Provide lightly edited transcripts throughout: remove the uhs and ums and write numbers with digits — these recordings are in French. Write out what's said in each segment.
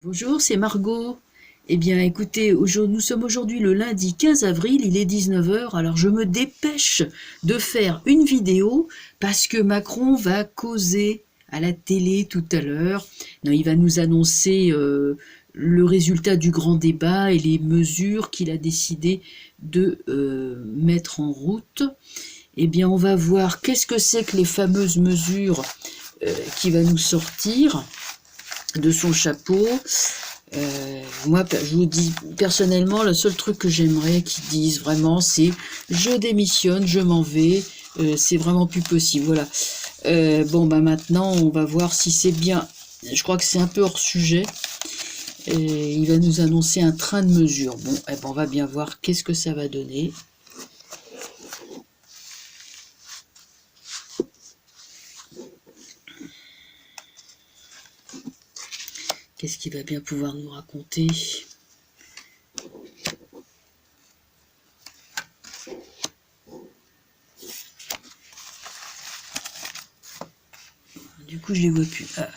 Bonjour, c'est Margot. Eh bien, écoutez, nous sommes aujourd'hui le lundi 15 avril, il est 19 heures, alors je me dépêche de faire une vidéo parce que Macron va causer à la télé tout à l'heure. Non, il va nous annoncer le résultat du grand débat et les mesures qu'il a décidé de mettre en route. Eh bien, on va voir qu'est-ce que c'est que les fameuses mesures qui va nous sortir de son chapeau. Moi, je vous dis personnellement, le seul truc que j'aimerais qu'ils disent vraiment, c'est je démissionne, je m'en vais, c'est vraiment plus possible. Voilà. Bon, bah maintenant, on va voir si c'est bien. Je crois que c'est un peu hors sujet. Il va nous annoncer un train de mesures. Bon, eh ben, on va bien voir qu'est-ce que ça va donner. Qu'est-ce qu'il va bien pouvoir nous raconter? Du coup, je les vois plus. Ah.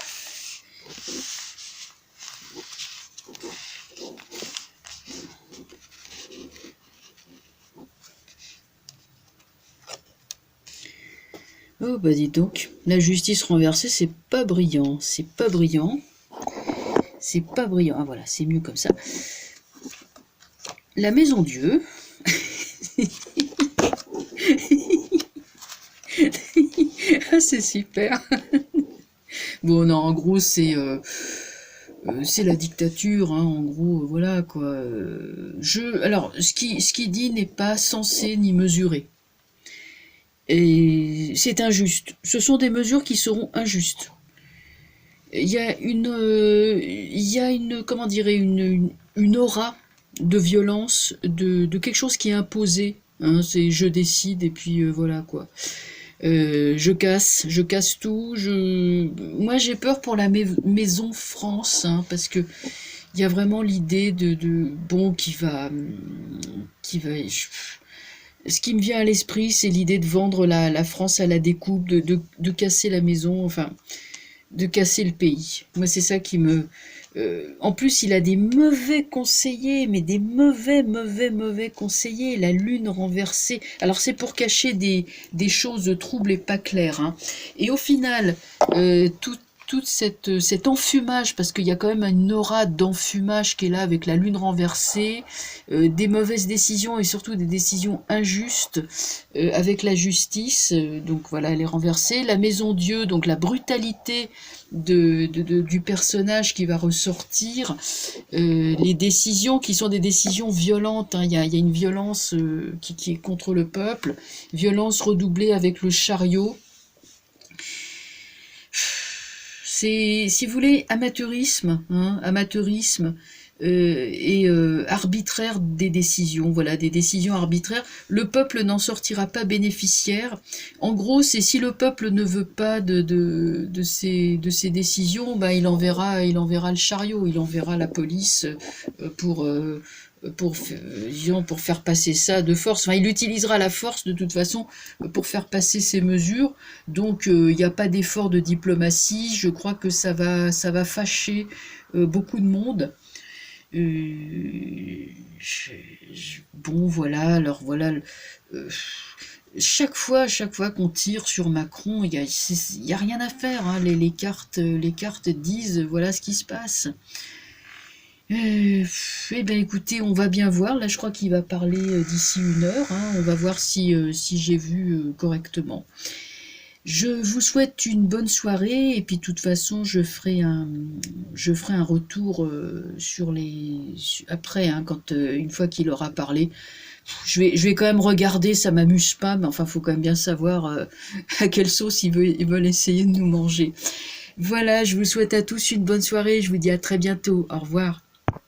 Oh bah dis donc, la justice renversée, c'est pas brillant, c'est pas brillant. C'est pas brillant. Ah voilà, c'est mieux comme ça. La Maison Dieu. Ah, c'est super. Bon, non, en gros, c'est la dictature, hein, en gros, voilà quoi. Alors, ce qui dit n'est pas censé ni mesuré. Et c'est injuste. Ce sont des mesures qui seront injustes. Il y a une comment dirais, une aura de violence, de quelque chose qui est imposé. Hein, c'est je décide et puis voilà quoi. Je casse tout. Moi j'ai peur pour la maison France, hein, parce que il y a vraiment l'idée bon ce qui me vient à l'esprit, c'est l'idée de vendre la France à la découpe, de casser la maison, enfin de casser le pays. Moi, c'est ça qui me... en plus, il a des mauvais conseillers, mais des mauvais conseillers. La lune renversée. Alors, c'est pour cacher des choses troubles et pas claires. Hein. Et au final, toute cet enfumage, parce qu'il y a quand même une aura d'enfumage qui est là avec la lune renversée, des mauvaises décisions et surtout des décisions injustes avec la justice, donc voilà, elle est renversée. La Maison Dieu, donc la brutalité du personnage qui va ressortir, les décisions qui sont des décisions violentes, hein. Il y a une violence qui est contre le peuple, violence redoublée avec le chariot. C'est, si vous voulez, amateurisme, hein, amateurisme et arbitraire des décisions, voilà, des décisions arbitraires. Le peuple n'en sortira pas bénéficiaire. En gros, c'est si le peuple ne veut pas de ces décisions, bah, il enverra le chariot, il enverra la police pour disons, pour faire passer ça de force. Enfin, il utilisera la force de toute façon pour faire passer ces mesures. Donc, il n'y a pas d'effort de diplomatie. Je crois que ça va fâcher beaucoup de monde. Bon, voilà. Alors voilà. euh, chaque fois qu'on tire sur Macron, il y a rien à faire. Hein. Les cartes disent voilà ce qui se passe. Eh bien écoutez, on va bien voir. Là, je crois qu'il va parler d'ici 1 heure. Hein. On va voir si j'ai vu correctement. Je vous souhaite une bonne soirée et puis de toute façon, je ferai un retour après, hein, quand une fois qu'il aura parlé. Je vais quand même regarder, ça m'amuse pas, mais enfin, faut quand même bien savoir à quelle sauce ils veulent essayer de nous manger. Voilà, je vous souhaite à tous une bonne soirée. Je vous dis à très bientôt. Au revoir.